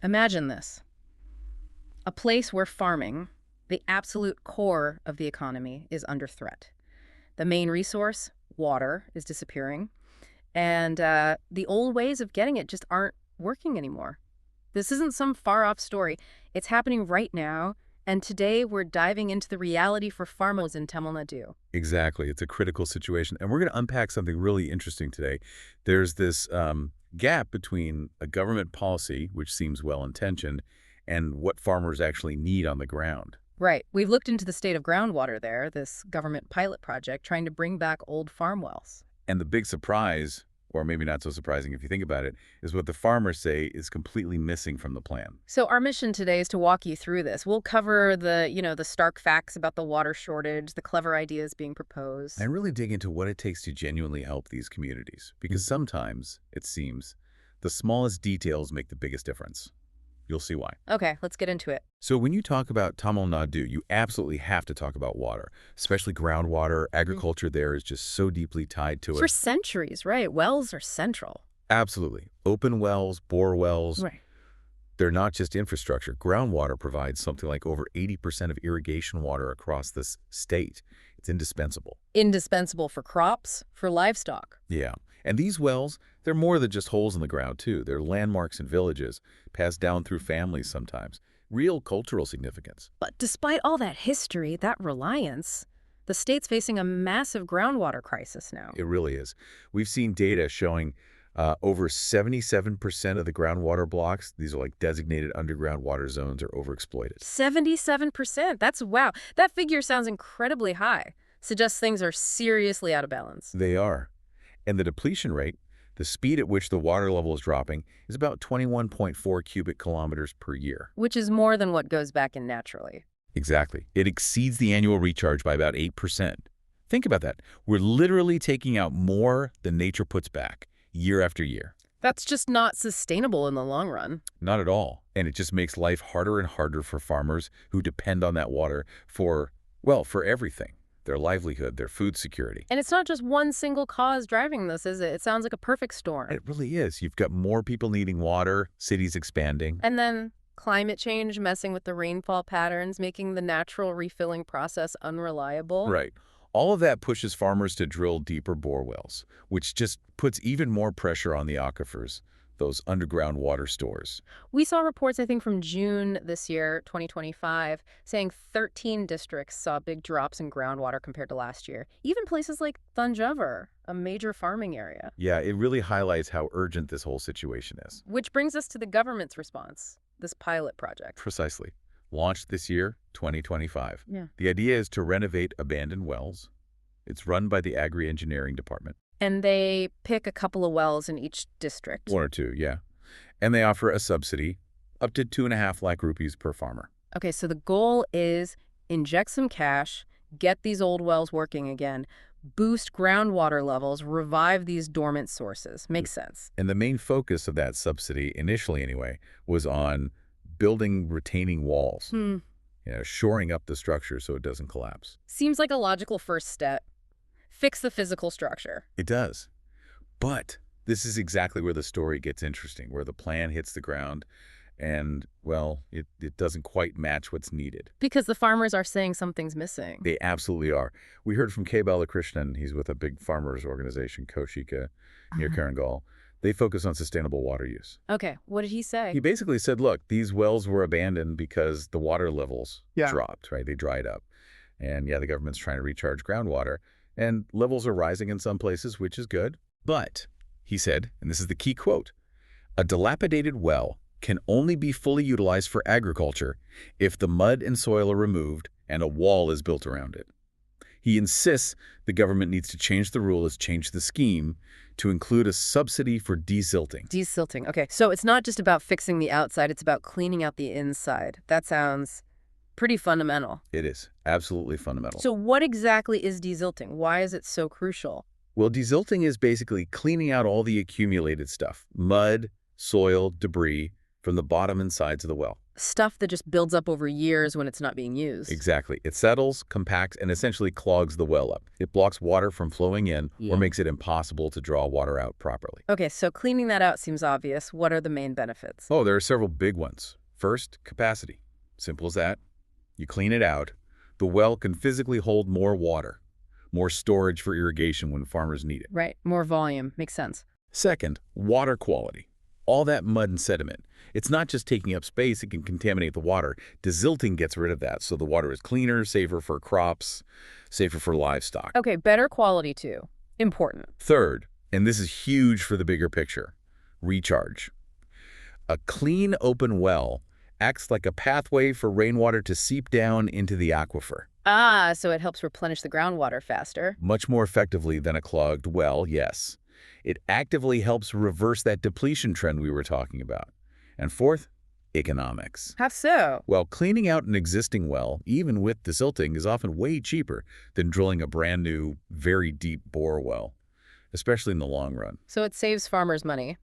Imagine this. A place where farming, the absolute core of the economy, is under threat. The main resource, water, is disappearing, and the old ways of getting it just aren't working anymore. This isn't some far-off story. It's happening right now, and today we're diving into the reality for farmers in Tamil Nadu. Exactly. It's a critical situation. And we're going to unpack something really interesting today. There's this gap between a government policy, which seems well-intentioned, and what farmers actually need on the ground. Right. We've looked into the state of groundwater there, this government pilot project trying to bring back old farm wells. And the big surprise, or maybe not so surprising if you think about it, is what the farmers say is completely missing from the plan. So our mission today is to walk you through this. We'll cover the stark facts about the water shortage, the clever ideas being proposed. And really dig into what it takes to genuinely help these communities. Because sometimes, it seems, the smallest details make the biggest difference. You'll see why. Okay, let's get into it. So when you talk about Tamil Nadu, you absolutely have to talk about water, especially groundwater. Agriculture there is just so deeply tied to For it. centuries, right? Wells are central. Absolutely. Open wells, bore wells, Right. they're not just infrastructure. Groundwater provides something like over 80% of irrigation water across this state. It's indispensable. Indispensable for crops, for livestock. Yeah. And these wells, they're more than just holes in the ground, too. They're landmarks in villages, passed down through families sometimes. Real cultural significance. But despite all that history, that reliance, the state's facing a massive groundwater crisis now. It really is. We've seen data showing over 77% of the groundwater blocks, these are like designated underground water zones, are overexploited. 77%. That's wow. That figure sounds incredibly high. Suggests things are seriously out of balance. They are. And the depletion rate, the speed at which the water level is dropping, is about 21.4 cubic kilometers per year. Which is more than what goes back in naturally. Exactly. It exceeds the annual recharge by about 8%. Think about that. We're literally taking out more than nature puts back, year after year. That's just not sustainable in the long run. Not at all. And it just makes life harder and harder for farmers who depend on that water for everything. Their livelihood, their food security. And it's not just one single cause driving this, is it? It sounds like a perfect storm. It really is. You've got more people needing water, cities expanding. And then climate change messing with the rainfall patterns, making the natural refilling process unreliable. Right. All of that pushes farmers to drill deeper bore wells, which just puts even more pressure on the aquifers, those underground water stores. We saw reports, I think, from June this year, 2025, saying 13 districts saw big drops in groundwater compared to last year. Even places like Thanjavur, a major farming area. Yeah, it really highlights how urgent this whole situation is. Which brings us to the government's response, this pilot project. Precisely. Launched this year, 2025. Yeah. The idea is to renovate abandoned wells. It's run by the Agri-Engineering Department. And they pick a couple of wells in each district. One or two, yeah. And they offer a subsidy up to 2.5 lakh rupees per farmer. Okay, so the goal is inject some cash, get these old wells working again, boost groundwater levels, revive these dormant sources. Makes sense. And the main focus of that subsidy, initially anyway, was on building retaining walls, shoring up the structure so it doesn't collapse. Seems like a logical first step. Fix the physical structure. It does. But this is exactly where the story gets interesting, where the plan hits the ground and, well, it doesn't quite match what's needed. Because the farmers are saying something's missing. They absolutely are. We heard from K Balakrishnan. He's with a big farmers organization, Kaushika Neer Karangal. They focus on sustainable water use. Okay, what did he say? He basically said, look, these wells were abandoned because the water levels dropped, right? They dried up. And yeah, the government's trying to recharge groundwater. And levels are rising in some places, which is good. But, he said, and this is the key quote, a dilapidated well can only be fully utilized for agriculture if the mud and soil are removed and a wall is built around it. He insists the government needs to change the rules, change the scheme, to include a subsidy for desilting. Desilting. Okay, so it's not just about fixing the outside, it's about cleaning out the inside. That sounds pretty fundamental. It is absolutely fundamental. So what exactly is desilting? Why is it so crucial? Well, desilting is basically cleaning out all the accumulated stuff, mud, soil, debris, from the bottom and sides of the well. Stuff that just builds up over years when it's not being used. Exactly. It settles, compacts, and essentially clogs the well up. It blocks water from flowing in or makes it impossible to draw water out properly. Okay, so cleaning that out seems obvious. What are the main benefits? Oh, there are several big ones. First, capacity. Simple as that. You clean it out, the well can physically hold more water, more storage for irrigation when farmers need it. Right, more volume. Makes sense. Second, water quality. All that mud and sediment. It's not just taking up space, it can contaminate the water. Desilting gets rid of that, so the water is cleaner, safer for crops, safer for livestock. Okay, better quality too. Important. Third, and this is huge for the bigger picture, recharge. A clean, open well acts like a pathway for rainwater to seep down into the aquifer. Ah, so it helps replenish the groundwater faster. Much more effectively than a clogged well, yes. It actively helps reverse that depletion trend we were talking about. And fourth, economics. How so? Well, cleaning out an existing well, even with desilting, is often way cheaper than drilling a brand new, very deep bore well, especially in the long run. So it saves farmers money.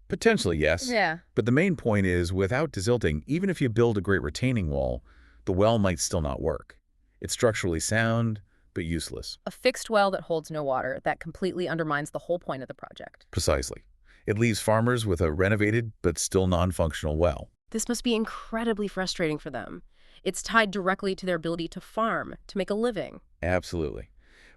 Potentially, yes. Yeah. But the main point is, without desilting, even if you build a great retaining wall, the well might still not work. It's structurally sound, but useless. A fixed well that holds no water, that completely undermines the whole point of the project. Precisely. It leaves farmers with a renovated but still non-functional well. This must be incredibly frustrating for them. It's tied directly to their ability to farm, to make a living. Absolutely.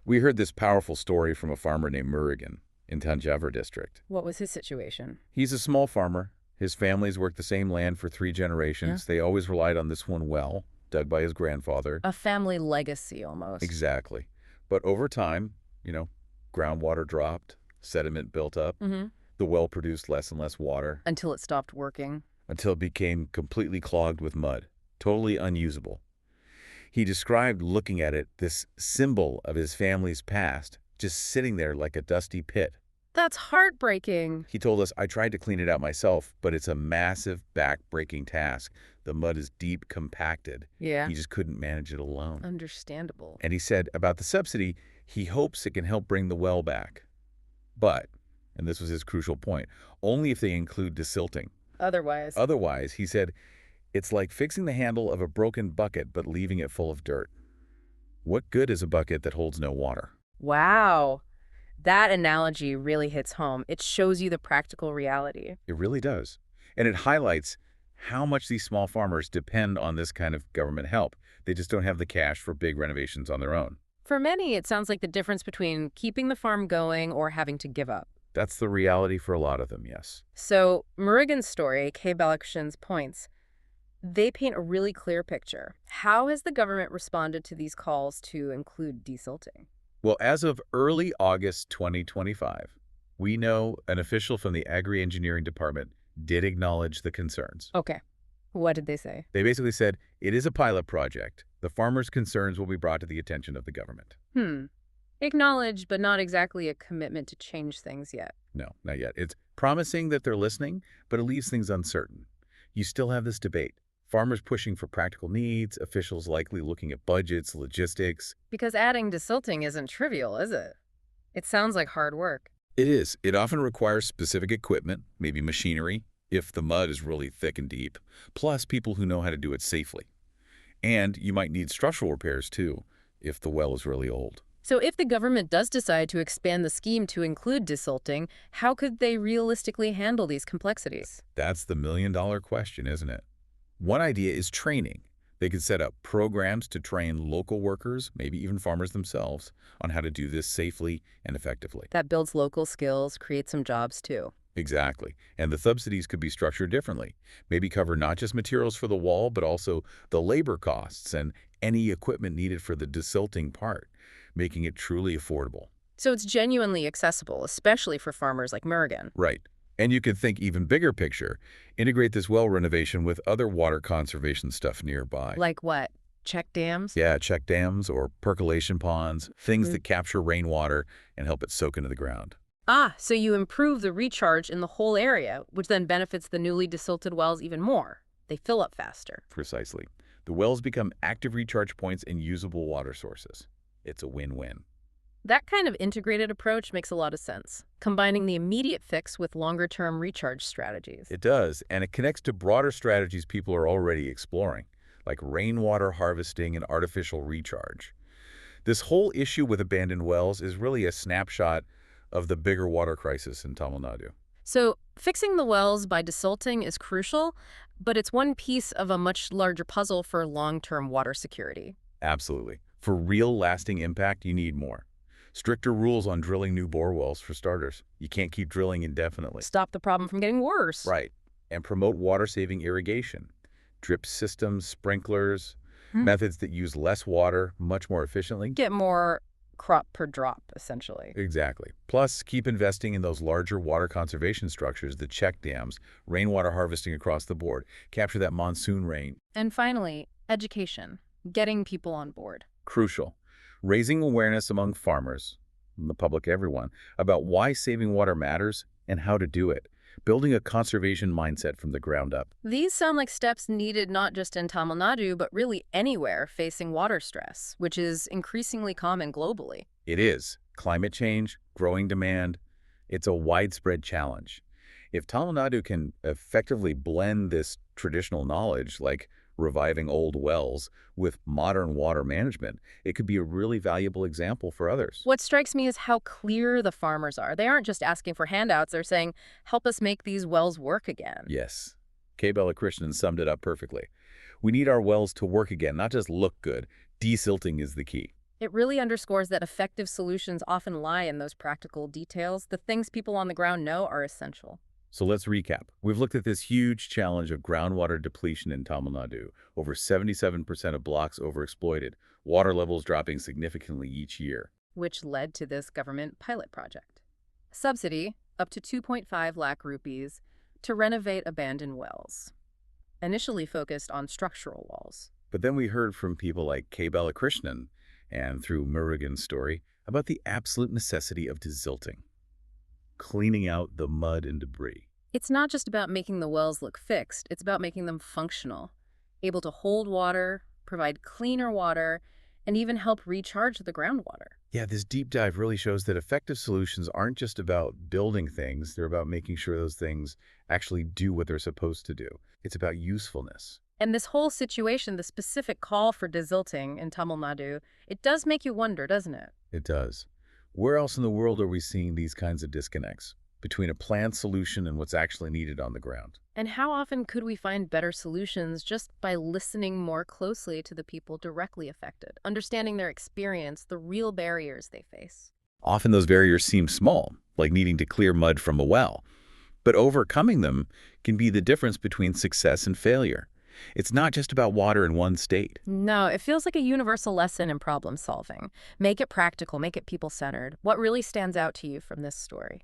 We heard this powerful story from a farmer named Murugan in Tanjavur district. What was his situation? He's a small farmer. His family's worked the same land for 3 generations. They always relied on this one well, dug by his grandfather. A family legacy, almost. Exactly. But over time, groundwater dropped, sediment built up. The well produced less and less water. Until it stopped working. Until it became completely clogged with mud, totally unusable. He described looking at it, this symbol of his family's past, just sitting there like a dusty pit. That's heartbreaking. He told us, I tried to clean it out myself, but it's a massive, back-breaking task. The mud is deep, compacted. Yeah. He just couldn't manage it alone. Understandable. And he said about the subsidy, he hopes it can help bring the well back. But, and this was his crucial point, only if they include desilting. Otherwise, he said, it's like fixing the handle of a broken bucket but leaving it full of dirt. What good is a bucket that holds no water? Wow. That analogy really hits home. It shows you the practical reality. It really does. And it highlights how much these small farmers depend on this kind of government help. They just don't have the cash for big renovations on their own. For many, it sounds like the difference between keeping the farm going or having to give up. That's the reality for a lot of them, yes. So Murugan's story, K Balakrishnan's points, they paint a really clear picture. How has the government responded to these calls to include desilting? Well, as of early August 2025, we know an official from the Agri-Engineering Department did acknowledge the concerns. Okay. What did they say? They basically said, it is a pilot project. The farmers' concerns will be brought to the attention of the government. Acknowledged, but not exactly a commitment to change things yet. No, not yet. It's promising that they're listening, but it leaves things uncertain. You still have this debate. Farmers pushing for practical needs, officials likely looking at budgets, logistics. Because adding desilting isn't trivial, is it? It sounds like hard work. It is. It often requires specific equipment, maybe machinery, if the mud is really thick and deep, plus people who know how to do it safely. And you might need structural repairs, too, if the well is really old. So if the government does decide to expand the scheme to include desilting, how could they realistically handle these complexities? That's the million-dollar question, isn't it? One idea is training. They could set up programs to train local workers, maybe even farmers themselves, on how to do this safely and effectively. That builds local skills, creates some jobs too. Exactly. And the subsidies could be structured differently. Maybe cover not just materials for the wall, but also the labor costs and any equipment needed for the desilting part, making it truly affordable. So it's genuinely accessible, especially for farmers like Murugan. Right. And you could think even bigger picture. Integrate this well renovation with other water conservation stuff nearby. Like what? Check dams? Yeah, check dams or percolation ponds, things that capture rainwater and help it soak into the ground. Ah, so you improve the recharge in the whole area, which then benefits the newly desilted wells even more. They fill up faster. Precisely. The wells become active recharge points and usable water sources. It's a win-win. That kind of integrated approach makes a lot of sense, combining the immediate fix with longer-term recharge strategies. It does, and it connects to broader strategies people are already exploring, like rainwater harvesting and artificial recharge. This whole issue with abandoned wells is really a snapshot of the bigger water crisis in Tamil Nadu. So, fixing the wells by desilting is crucial, but it's one piece of a much larger puzzle for long-term water security. Absolutely. For real lasting impact, you need more. Stricter rules on drilling new bore wells, for starters. You can't keep drilling indefinitely. Stop the problem from getting worse. Right. And promote water-saving irrigation. Drip systems, sprinklers, methods that use less water much more efficiently. Get more crop per drop, essentially. Exactly. Plus, keep investing in those larger water conservation structures, the check dams, rainwater harvesting across the board, capture that monsoon rain. And finally, education. Getting people on board. Crucial. Raising awareness among farmers, the public, everyone, about why saving water matters and how to do it. Building a conservation mindset from the ground up. These sound like steps needed not just in Tamil Nadu, but really anywhere facing water stress, which is increasingly common globally. It is. Climate change, growing demand, it's a widespread challenge. If Tamil Nadu can effectively blend this traditional knowledge, like reviving old wells, with modern water management, it could be a really valuable example for others. What strikes me is how clear the farmers are. They aren't just asking for handouts. They're saying, help us make these wells work again. Yes. K Balakrishnan summed it up perfectly. We need our wells to work again, not just look good. Desilting is the key. It really underscores that effective solutions often lie in those practical details. The things people on the ground know are essential. So let's recap. We've looked at this huge challenge of groundwater depletion in Tamil Nadu. Over 77% of blocks overexploited, water levels dropping significantly each year. Which led to this government pilot project. Subsidy, up to 2.5 lakh rupees, to renovate abandoned wells. Initially focused on structural walls. But then we heard from people like K Balakrishnan, and through Murugan's story, about the absolute necessity of desilting. Cleaning out the mud and debris. It's not just about making the wells look fixed, it's about making them functional, able to hold water, provide cleaner water, and even help recharge the groundwater. Yeah, this deep dive really shows that effective solutions aren't just about building things, they're about making sure those things actually do what they're supposed to do. It's about usefulness. And this whole situation, the specific call for desilting in Tamil Nadu, it does make you wonder, doesn't it? It does. Where else in the world are we seeing these kinds of disconnects between a planned solution and what's actually needed on the ground? And how often could we find better solutions just by listening more closely to the people directly affected, understanding their experience, the real barriers they face? Often those barriers seem small, like needing to clear mud from a well, but overcoming them can be the difference between success and failure. It's not just about water in one state. No, it feels like a universal lesson in problem solving. Make it practical, make it people-centered. What really stands out to you from this story?